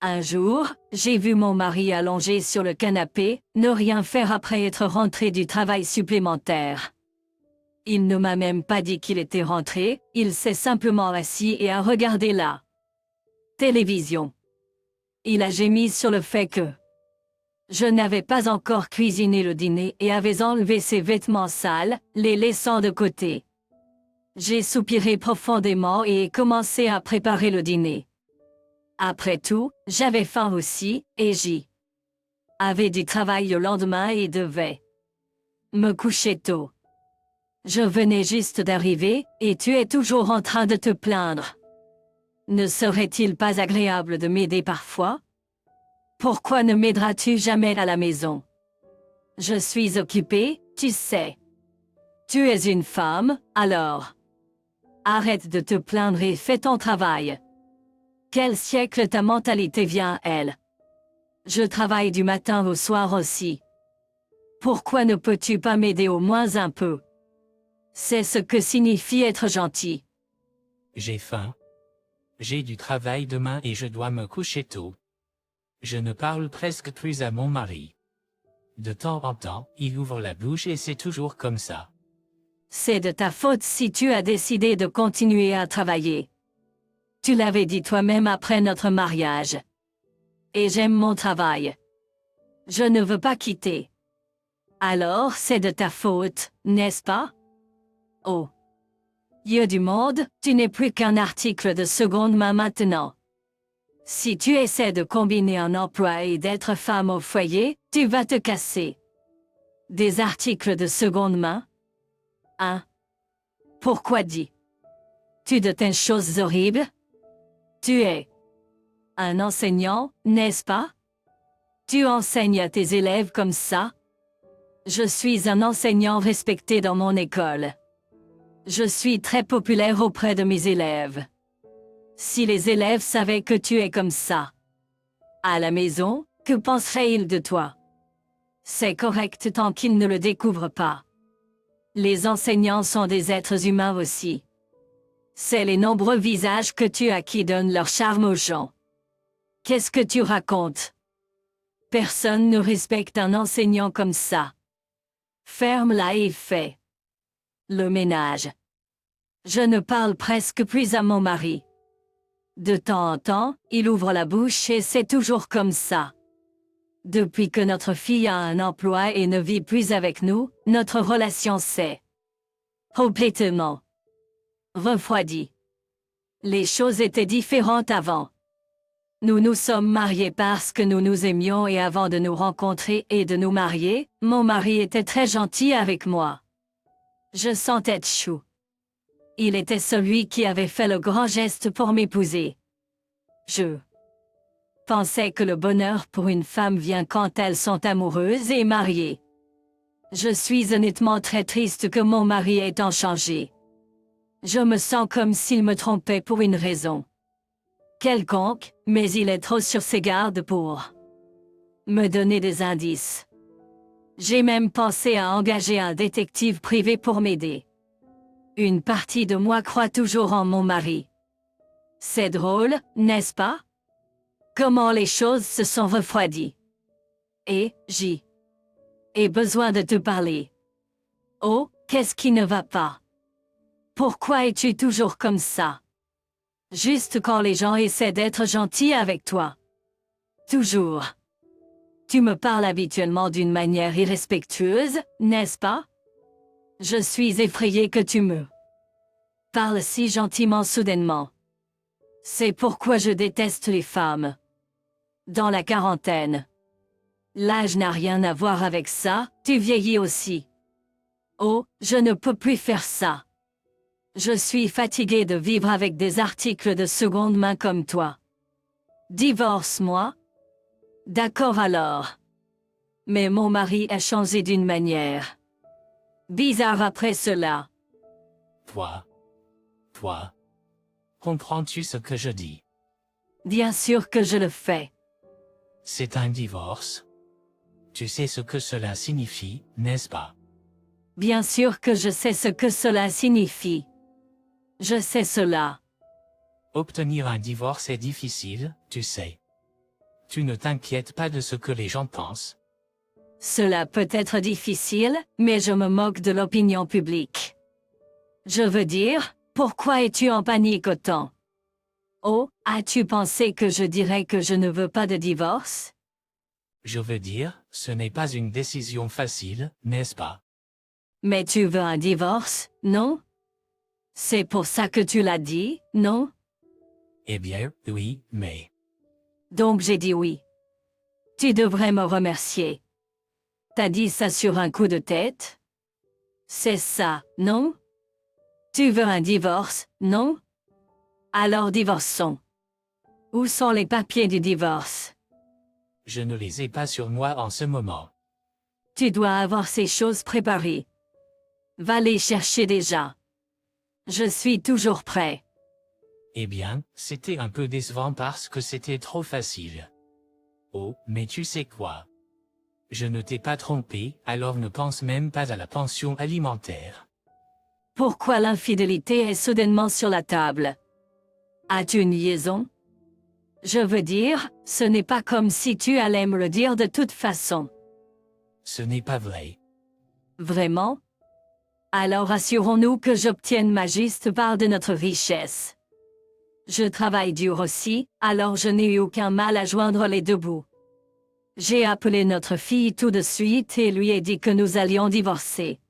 Un jour, j'ai vu mon mari allongé sur le canapé, ne rien faire après être rentré du travail supplémentaire. Il ne m'a même pas dit qu'il était rentré, il s'est simplement assis et a regardé la télévision. Il a gémi sur le fait que je n'avais pas encore cuisiné le dîner et avais enlevé ses vêtements sales, les laissant de côté. J'ai soupiré profondément et ai commencé à préparer le dîner. Après tout, j'avais faim aussi, et j'y avais du travail le lendemain et devais me coucher tôt. Je venais juste d'arriver, et tu es toujours en train de te plaindre. Ne serait-il pas agréable de m'aider parfois? Pourquoi ne m'aideras-tu jamais à la maison? Je suis occupée, tu sais. Tu es une femme, alors arrête de te plaindre et fais ton travail. Quel siècle ta mentalité vient, elle? Je travaille du matin au soir aussi. Pourquoi ne peux-tu pas m'aider au moins un peu? C'est ce que signifie être gentil. J'ai faim. J'ai du travail demain et je dois me coucher tôt. Je ne parle presque plus à mon mari. De temps en temps, il ouvre la bouche et c'est toujours comme ça. C'est de ta faute si tu as décidé de continuer à travailler. Tu l'avais dit toi-même après notre mariage. Et j'aime mon travail. Je ne veux pas quitter. Alors c'est de ta faute, n'est-ce pas? Oh. Dieu du monde, tu n'es plus qu'un article de seconde main maintenant. Si tu essaies de combiner un emploi et d'être femme au foyer, tu vas te casser. Des articles de seconde main? Hein? Pourquoi dis-tu de telles choses horribles? Tu es un enseignant, n'est-ce pas? Tu enseignes à tes élèves comme ça? Je suis un enseignant respecté dans mon école. Je suis très populaire auprès de mes élèves. Si les élèves savaient que tu es comme ça, à la maison, que penseraient-ils de toi? C'est correct tant qu'ils ne le découvrent pas. Les enseignants sont des êtres humains aussi. C'est les nombreux visages que tu as qui donnent leur charme aux gens. Qu'est-ce que tu racontes? Personne ne respecte un enseignant comme ça. Ferme-la et fais le ménage. Je ne parle presque plus à mon mari. De temps en temps, il ouvre la bouche et c'est toujours comme ça. Depuis que notre fille a un emploi et ne vit plus avec nous, notre relation s'est complètement refroidie. Les choses étaient différentes avant. Nous nous sommes mariés parce que nous nous aimions et avant de nous rencontrer et de nous marier, mon mari était très gentil avec moi. Je sentais chou. Il était celui qui avait fait le grand geste pour m'épouser. Je pensais que le bonheur pour une femme vient quand elles sont amoureuses et mariées. Je suis honnêtement très triste que mon mari ait tant changé. Je me sens comme s'il me trompait pour une raison quelconque, mais il est trop sur ses gardes pour me donner des indices. J'ai même pensé à engager un détective privé pour m'aider. Une partie de moi croit toujours en mon mari. C'est drôle, n'est-ce pas? Comment les choses se sont refroidies. Et j'ai besoin de te parler. Oh, qu'est-ce qui ne va pas? Pourquoi es-tu toujours comme ça? Juste quand les gens essaient d'être gentils avec toi. Toujours. Tu me parles habituellement d'une manière irrespectueuse, n'est-ce pas? Je suis effrayée que tu me parles si gentiment soudainement. C'est pourquoi je déteste les femmes. Dans la quarantaine. L'âge n'a rien à voir avec ça, tu vieillis aussi. Oh, je ne peux plus faire ça. Je suis fatiguée de vivre avec des articles de seconde main comme toi. Divorce-moi? D'accord alors. Mais mon mari a changé d'une manière bizarre après cela. Toi. Comprends-tu ce que je dis? Bien sûr que je le fais. C'est un divorce. Tu sais ce que cela signifie, n'est-ce pas? Bien sûr que je sais ce que cela signifie. Je sais cela. Obtenir un divorce est difficile, tu sais. Tu ne t'inquiètes pas de ce que les gens pensent. Cela peut être difficile, mais je me moque de l'opinion publique. Je veux dire, pourquoi es-tu en panique autant? Oh, as-tu pensé que je dirais que je ne veux pas de divorce? Je veux dire, ce n'est pas une décision facile, n'est-ce pas? Mais tu veux un divorce, non? C'est pour ça que tu l'as dit, non? Eh bien, oui, mais... Donc j'ai dit oui. Tu devrais me remercier. T'as dit ça sur un coup de tête? C'est ça, non? Tu veux un divorce, non? Alors divorçons. Où sont les papiers du divorce? Je ne les ai pas sur moi en ce moment. Tu dois avoir ces choses préparées. Va les chercher déjà. Je suis toujours prêt. Eh bien, c'était un peu décevant parce que c'était trop facile. Oh, mais tu sais quoi? Je ne t'ai pas trompé, alors ne pense même pas à la pension alimentaire. Pourquoi l'infidélité est soudainement sur la table? As-tu une liaison? Je veux dire, ce n'est pas comme si tu allais me le dire de toute façon. Ce n'est pas vrai. Vraiment? Alors assurons-nous que j'obtienne ma juste part de notre richesse. Je travaille dur aussi, alors je n'ai eu aucun mal à joindre les deux bouts. J'ai appelé notre fille tout de suite et lui ai dit que nous allions divorcer.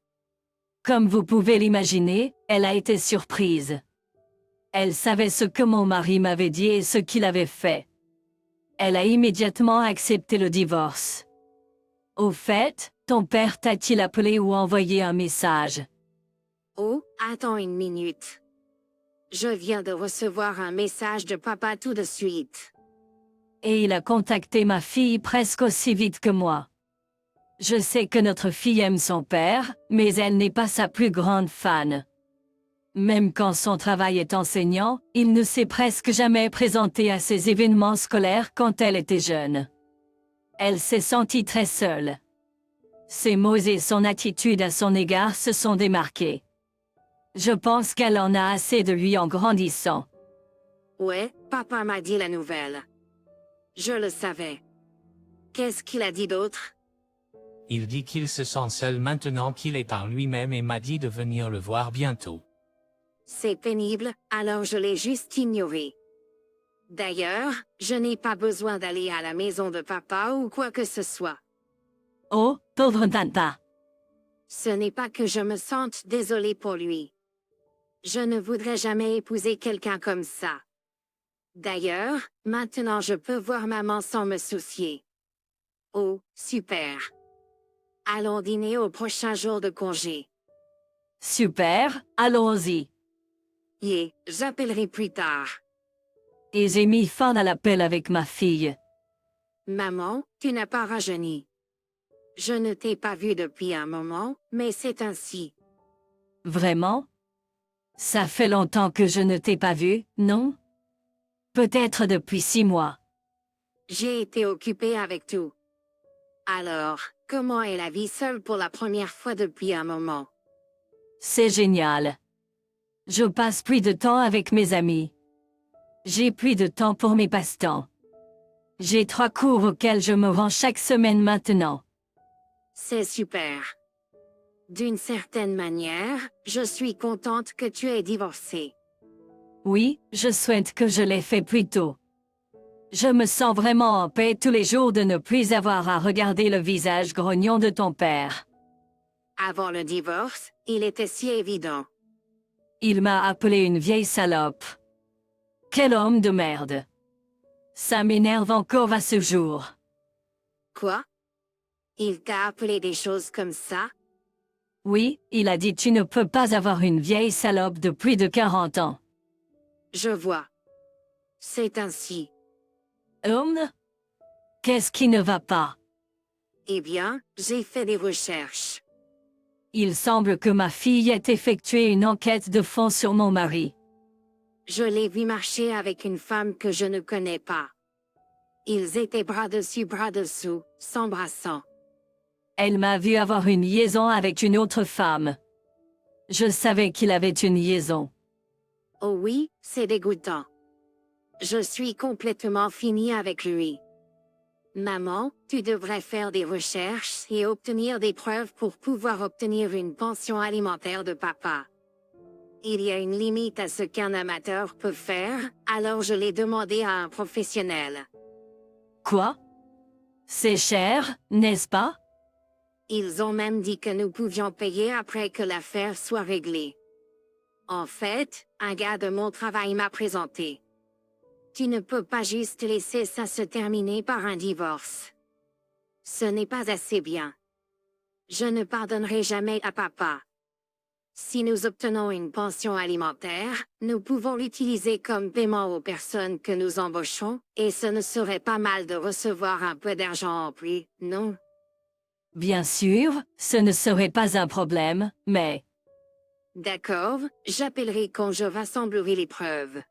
Comme vous pouvez l'imaginer, elle a été surprise. Elle savait ce que mon mari m'avait dit et ce qu'il avait fait. Elle a immédiatement accepté le divorce. Au fait, ton père t'a-t-il appelé ou envoyé un message? Oh, attends une minute. Je viens de recevoir un message de papa tout de suite. Et il a contacté ma fille presque aussi vite que moi. Je sais que notre fille aime son père, mais elle n'est pas sa plus grande fan. Même quand son travail est enseignant, il ne s'est presque jamais présenté à ses événements scolaires quand elle était jeune. Elle s'est sentie très seule. Ses mots et son attitude à son égard se sont démarqués. Je pense qu'elle en a assez de lui en grandissant. Ouais, papa m'a dit la nouvelle. Je le savais. Qu'est-ce qu'il a dit d'autre? Il dit qu'il se sent seul maintenant qu'il est par lui-même et m'a dit de venir le voir bientôt. C'est pénible, alors je l'ai juste ignoré. D'ailleurs, je n'ai pas besoin d'aller à la maison de papa ou quoi que ce soit. Oh, pauvre Tanta. Ce n'est pas que je me sente désolée pour lui. Je ne voudrais jamais épouser quelqu'un comme ça. D'ailleurs, maintenant je peux voir maman sans me soucier. Oh, super. Allons dîner au prochain jour de congé. Super, allons-y. Yeah, j'appellerai plus tard. Et j'ai mis fin à l'appel avec ma fille. Maman, tu n'as pas rajeuni. Je ne t'ai pas vu depuis un moment, mais c'est ainsi. Vraiment? Ça fait longtemps que je ne t'ai pas vu, non? Peut-être depuis 6 mois. J'ai été occupée avec tout. Alors, comment est la vie seule pour la première fois depuis un moment? C'est génial. Je passe plus de temps avec mes amis. J'ai plus de temps pour mes passe-temps. J'ai 3 cours auxquels je me rends chaque semaine maintenant. C'est super. D'une certaine manière, je suis contente que tu aies divorcé. Oui, je souhaite que je l'ai fait plus tôt. Je me sens vraiment en paix tous les jours de ne plus avoir à regarder le visage grognon de ton père. Avant le divorce, il était si évident. Il m'a appelé une vieille salope. Quel homme de merde. Ça m'énerve encore à ce jour. Quoi? Il t'a appelé des choses comme ça? Oui, il a dit tu ne peux pas avoir une vieille salope de plus de 40 ans. Je vois. C'est ainsi. Qu'est-ce qui ne va pas? Eh bien, j'ai fait des recherches. Il semble que ma fille ait effectué une enquête de fond sur mon mari. Je l'ai vu marcher avec une femme que je ne connais pas. Ils étaient bras dessus bras dessous, s'embrassant. Elle m'a vu avoir une liaison avec une autre femme. Je savais qu'il avait une liaison. Oh oui, c'est dégoûtant. Je suis complètement finie avec lui. Maman, tu devrais faire des recherches et obtenir des preuves pour pouvoir obtenir une pension alimentaire de papa. Il y a une limite à ce qu'un amateur peut faire, alors je l'ai demandé à un professionnel. Quoi? C'est cher, n'est-ce pas? Ils ont même dit que nous pouvions payer après que l'affaire soit réglée. En fait, un gars de mon travail m'a présenté. Tu ne peux pas juste laisser ça se terminer par un divorce. Ce n'est pas assez bien. Je ne pardonnerai jamais à papa. Si nous obtenons une pension alimentaire, nous pouvons l'utiliser comme paiement aux personnes que nous embauchons, et ce ne serait pas mal de recevoir un peu d'argent en plus, non? Bien sûr, ce ne serait pas un problème, mais D'accord, j'appellerai quand je rassemblerai les preuves.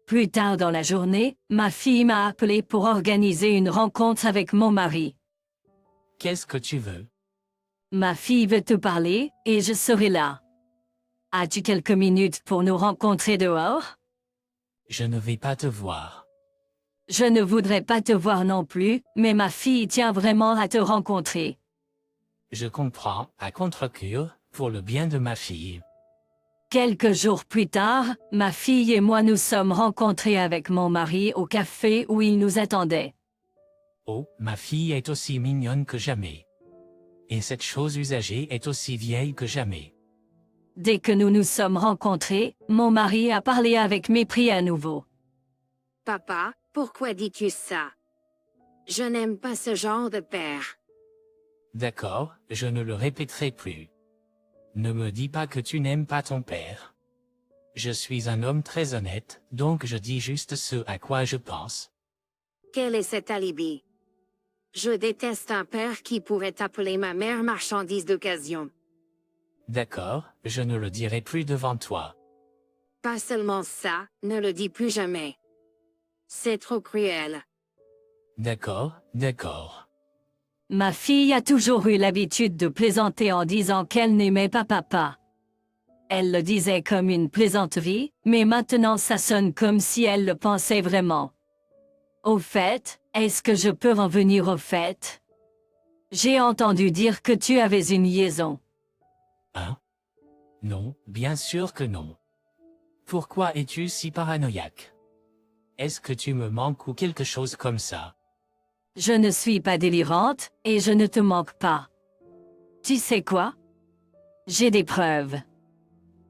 plus tard dans la journée, ma fille m'a appelé pour organiser une rencontre avec mon mari. Qu'est-ce que tu veux? Ma fille veut te parler, et je serai là. As-tu quelques minutes pour nous rencontrer dehors? Je ne vais pas te voir. Je ne voudrais pas te voir non plus, mais ma fille tient vraiment à te rencontrer. Je comprends, à contre-cœur, pour le bien de ma fille. Quelques jours plus tard, ma fille et moi nous sommes rencontrés avec mon mari au café où il nous attendait. Oh, ma fille est aussi mignonne que jamais. Et cette chose usagée est aussi vieille que jamais. Dès que nous nous sommes rencontrés, mon mari a parlé avec mépris à nouveau. Papa, pourquoi dis-tu ça? Je n'aime pas ce genre de père. D'accord, je ne le répéterai plus. Ne me dis pas que tu n'aimes pas ton père. Je suis un homme très honnête, donc je dis juste ce à quoi je pense. Quel est cet alibi? Je déteste un père qui pourrait appeler ma mère marchandise d'occasion. D'accord, je ne le dirai plus devant toi. Pas seulement ça, ne le dis plus jamais. C'est trop cruel. D'accord, d'accord. Ma fille a toujours eu l'habitude de plaisanter en disant qu'elle n'aimait pas papa. Elle le disait comme une plaisanterie, mais maintenant ça sonne comme si elle le pensait vraiment. Au fait, est-ce que je peux revenir au fait? J'ai entendu dire que tu avais une liaison. Hein? Non, bien sûr que non. Pourquoi es-tu si paranoïaque? Est-ce que tu me manques ou quelque chose comme ça? Je ne suis pas délirante, et je ne te manque pas. Tu sais quoi? J'ai des preuves.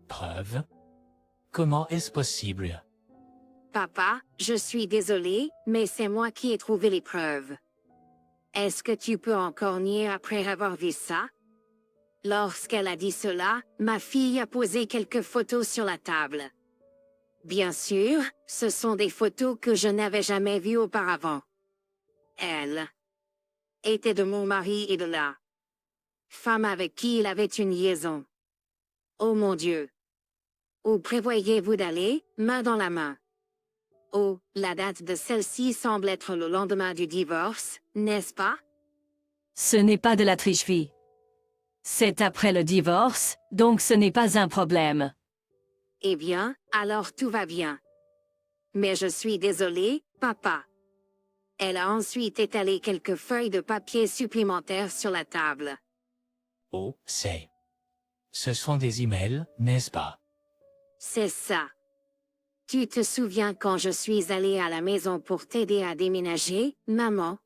Preuve? Comment est-ce possible? Papa, je suis désolée, mais c'est moi qui ai trouvé les preuves. Est-ce que tu peux encore nier après avoir vu ça? Lorsqu'elle a dit cela, ma fille a posé quelques photos sur la table. Bien sûr, ce sont des photos que je n'avais jamais vues auparavant. Elle était de mon mari et de la femme avec qui il avait une liaison. Oh mon Dieu! Où prévoyez-vous d'aller, main dans la main? Oh, la date de celle-ci semble être le lendemain du divorce, n'est-ce pas? Ce n'est pas de la tricherie. C'est après le divorce, donc ce n'est pas un problème. Eh bien, alors tout va bien. Mais je suis désolée, papa. Elle a ensuite étalé quelques feuilles de papier supplémentaires sur la table. Oh, c'est. Ce sont des emails, n'est-ce pas? C'est ça. Tu te souviens quand je suis allée à la maison pour t'aider à déménager, maman?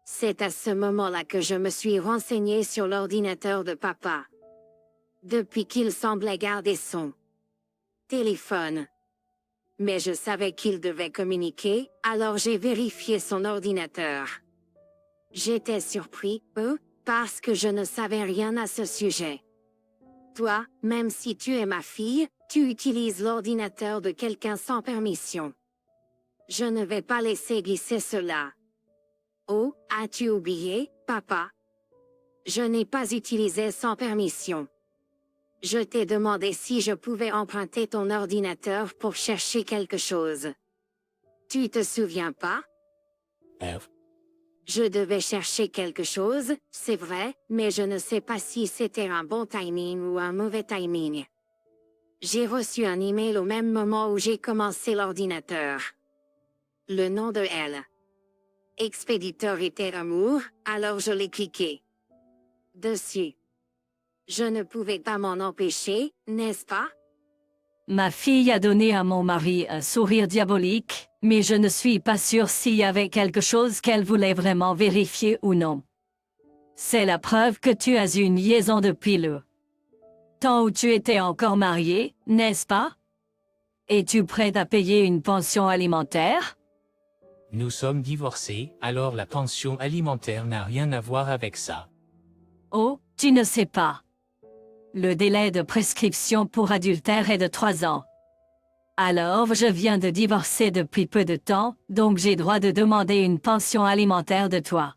C'est à ce moment-là que je me suis renseignée sur l'ordinateur de papa. Depuis qu'il semblait garder son téléphone. Mais je savais qu'il devait communiquer, alors j'ai vérifié son ordinateur. J'étais surpris, parce que je ne savais rien à ce sujet. Toi, même si tu es ma fille, tu utilises l'ordinateur de quelqu'un sans permission. Je ne vais pas laisser glisser cela. Oh, as-tu oublié, papa? Je n'ai pas utilisé sans permission. Je t'ai demandé si je pouvais emprunter ton ordinateur pour chercher quelque chose. Tu te souviens pas? Je devais chercher quelque chose, c'est vrai, mais je ne sais pas si c'était un bon timing ou un mauvais timing. J'ai reçu un email au même moment où j'ai commencé l'ordinateur. Le nom de elle expéditeur était amour, alors je l'ai cliqué dessus. Je ne pouvais pas m'en empêcher, n'est-ce pas? Ma fille a donné à mon mari un sourire diabolique, mais je ne suis pas sûre s'il y avait quelque chose qu'elle voulait vraiment vérifier ou non. C'est la preuve que tu as eu une liaison depuis le temps où tu étais encore marié, n'est-ce pas? Es-tu prête à payer une pension alimentaire? Nous sommes divorcés, alors la pension alimentaire n'a rien à voir avec ça. Oh, tu ne sais pas. Le délai de prescription pour adultère est de 3 ans. Alors, je viens de divorcer depuis peu de temps, donc j'ai droit de demander une pension alimentaire de toi.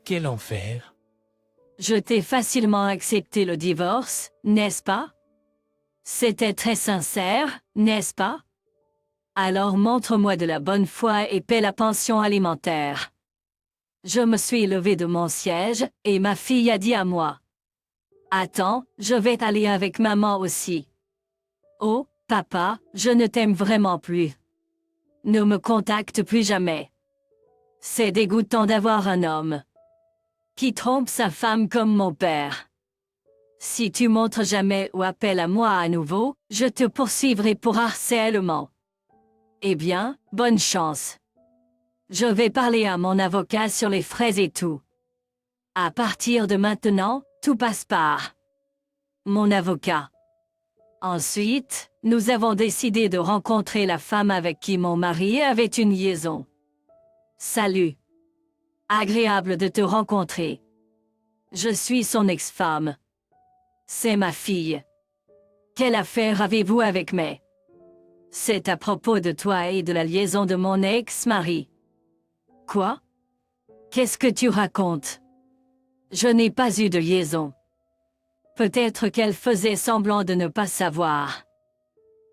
Quel enfer! Je t'ai facilement accepté le divorce, n'est-ce pas? C'était très sincère, n'est-ce pas? Alors montre-moi de la bonne foi et paie la pension alimentaire. Je me suis levée de mon siège, et ma fille a dit à moi. Attends, je vais aller avec maman aussi. Oh, papa, je ne t'aime vraiment plus. Ne me contacte plus jamais. C'est dégoûtant d'avoir un homme qui trompe sa femme comme mon père. Si tu montres jamais ou appelles à moi à nouveau, je te poursuivrai pour harcèlement. Eh bien, bonne chance. Je vais parler à mon avocat sur les frais et tout. À partir de maintenant, tout passe par mon avocat. Ensuite, nous avons décidé de rencontrer la femme avec qui mon mari avait une liaison. Salut. Agréable de te rencontrer. Je suis son ex-femme. C'est ma fille. Quelle affaire avez-vous avec moi? C'est à propos de toi et de la liaison de mon ex-mari. Quoi? Qu'est-ce que tu racontes? Je n'ai pas eu de liaison. Peut-être qu'elle faisait semblant de ne pas savoir.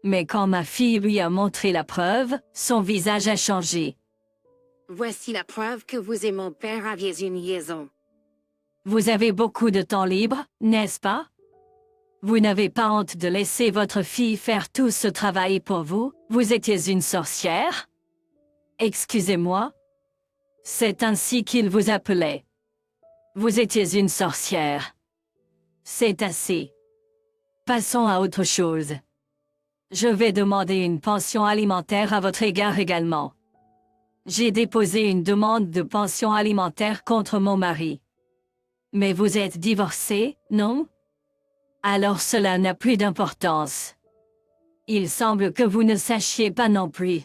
Mais quand ma fille lui a montré la preuve, son visage a changé. Voici la preuve que vous et mon père aviez une liaison. Vous avez beaucoup de temps libre, n'est-ce pas? Vous n'avez pas honte de laisser votre fille faire tout ce travail pour vous? Vous étiez une sorcière? Excusez-moi? C'est ainsi qu'il vous appelait. Vous étiez une sorcière. C'est assez. Passons à autre chose. Je vais demander une pension alimentaire à votre égard également. J'ai déposé une demande de pension alimentaire contre mon mari. Mais vous êtes divorcé, non? Alors cela n'a plus d'importance. Il semble que vous ne sachiez pas non plus.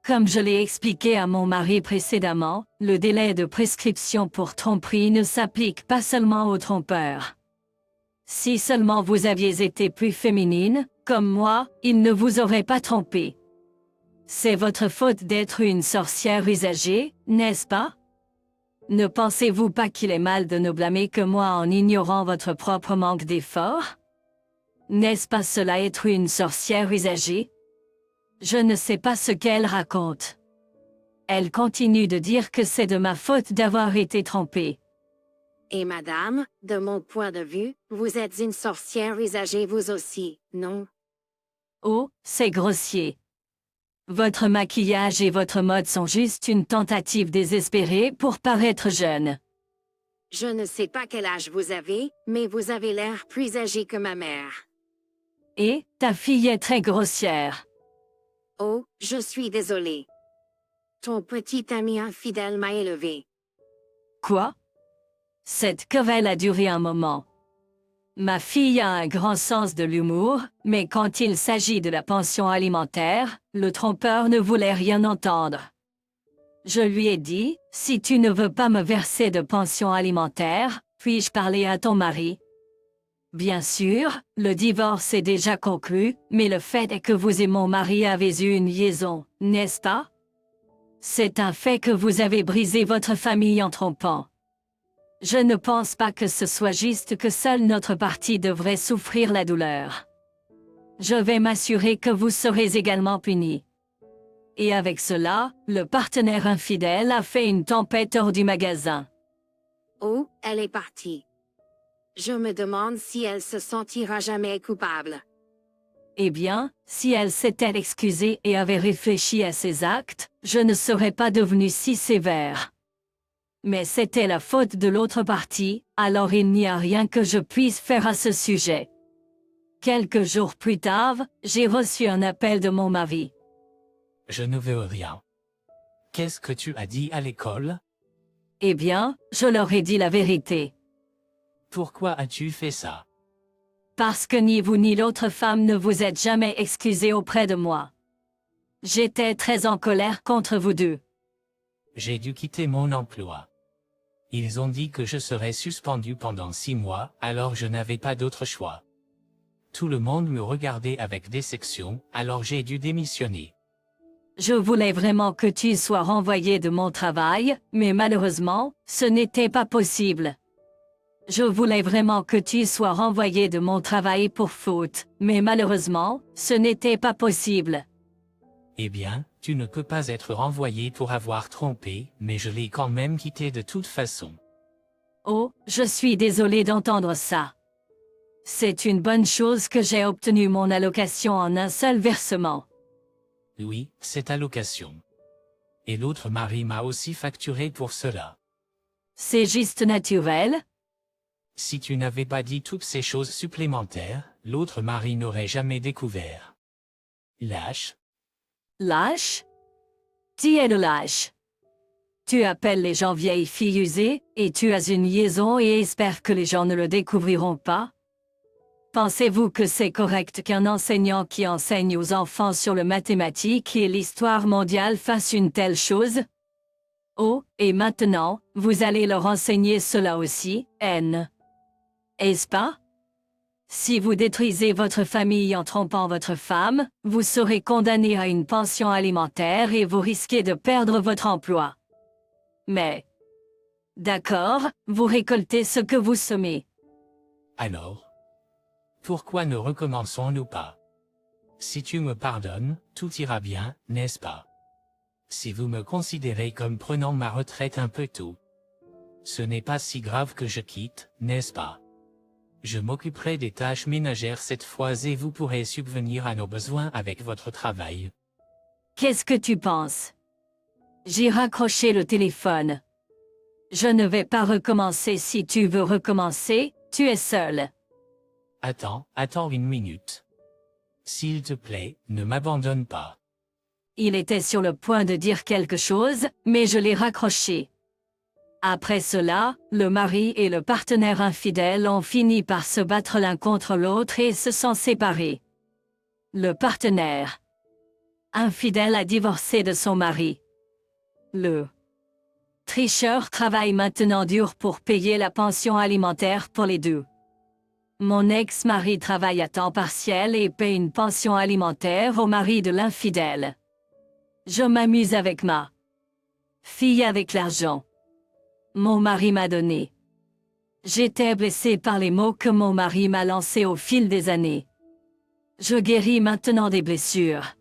Comme je l'ai expliqué à mon mari précédemment, le délai de prescription pour tromperie ne s'applique pas seulement aux trompeurs. Si seulement vous aviez été plus féminine, comme moi, il ne vous aurait pas trompé. C'est votre faute d'être une sorcière usagée, n'est-ce pas? Ne pensez-vous pas qu'il est mal de ne blâmer que moi en ignorant votre propre manque d'effort? N'est-ce pas cela être une sorcière usagée? Je ne sais pas ce qu'elle raconte. Elle continue de dire que c'est de ma faute d'avoir été trompée. Et madame, de mon point de vue, vous êtes une sorcière usagée vous aussi, non? Oh, c'est grossier. Votre maquillage et votre mode sont juste une tentative désespérée pour paraître jeune. Je ne sais pas quel âge vous avez, mais vous avez l'air plus âgé que ma mère. Et, ta fille est très grossière. Oh, je suis désolée. Ton petit ami infidèle m'a élevé. Quoi? Cette querelle a duré un moment. Ma fille a un grand sens de l'humour, mais quand il s'agit de la pension alimentaire, le trompeur ne voulait rien entendre. Je lui ai dit, si tu ne veux pas me verser de pension alimentaire, puis-je parler à ton mari? Bien sûr, le divorce est déjà conclu, mais le fait est que vous et mon mari avez eu une liaison, n'est-ce pas? C'est un fait que vous avez brisé votre famille en trompant. Je ne pense pas que ce soit juste que seule notre partie devrait souffrir la douleur. Je vais m'assurer que vous serez également punis. Et avec cela, le partenaire infidèle a fait une tempête hors du magasin. Oh, elle est partie. Je me demande si elle se sentira jamais coupable. Eh bien, si elle s'était excusée et avait réfléchi à ses actes, je ne serais pas devenu si sévère. Mais c'était la faute de l'autre partie, alors il n'y a rien que je puisse faire à ce sujet. Quelques jours plus tard, j'ai reçu un appel de mon mari. Je ne veux rien. Qu'est-ce que tu as dit à l'école? Eh bien, je leur ai dit la vérité. Pourquoi as-tu fait ça? Parce que ni vous ni l'autre femme ne vous êtes jamais excusés auprès de moi. J'étais très en colère contre vous deux. J'ai dû quitter mon emploi. Ils ont dit que je serais suspendu pendant 6 mois, alors je n'avais pas d'autre choix. Tout le monde me regardait avec déception, alors j'ai dû démissionner. Je voulais vraiment que tu sois renvoyé de mon travail, mais malheureusement, ce n'était pas possible. Je voulais vraiment que tu sois renvoyé de mon travail pour faute, mais malheureusement, ce n'était pas possible. Eh bien, tu ne peux pas être renvoyé pour avoir trompé, mais je l'ai quand même quitté de toute façon. Oh, je suis désolée d'entendre ça. C'est une bonne chose que j'ai obtenu mon allocation en un seul versement. Oui, cette allocation. Et l'autre mari m'a aussi facturé pour cela. C'est juste naturel? Si tu n'avais pas dit toutes ces choses supplémentaires, l'autre mari n'aurait jamais découvert. Lâche. Lâche? Tu es le lâche. Tu appelles les gens vieilles filles usées, et tu as une liaison et espères que les gens ne le découvriront pas? Pensez-vous que c'est correct qu'un enseignant qui enseigne aux enfants sur le mathématique et l'histoire mondiale fasse une telle chose? Oh, et maintenant, vous allez leur enseigner cela aussi, N. Est-ce pas? Si vous détruisez votre famille en trompant votre femme, vous serez condamné à une pension alimentaire et vous risquez de perdre votre emploi. Mais... D'accord, vous récoltez ce que vous semez. Alors? Pourquoi ne recommençons-nous pas? Si tu me pardonnes, tout ira bien, n'est-ce pas? Si vous me considérez comme prenant ma retraite un peu tôt, ce n'est pas si grave que je quitte, n'est-ce pas? Je m'occuperai des tâches ménagères cette fois et vous pourrez subvenir à nos besoins avec votre travail. Qu'est-ce que tu penses? J'ai raccroché le téléphone. Je ne vais pas recommencer si tu veux recommencer, tu es seul. Attends 1 minute. S'il te plaît, ne m'abandonne pas. Il était sur le point de dire quelque chose, mais je l'ai raccroché. Après cela, le mari et le partenaire infidèle ont fini par se battre l'un contre l'autre et se sont séparés. Le partenaire infidèle a divorcé de son mari. Le tricheur travaille maintenant dur pour payer la pension alimentaire pour les deux. Mon ex-mari travaille à temps partiel et paie une pension alimentaire au mari de l'infidèle. Je m'amuse avec ma fille avec l'argent mon mari m'a donné. J'étais blessée par les mots que mon mari m'a lancés au fil des années. Je guéris maintenant des blessures.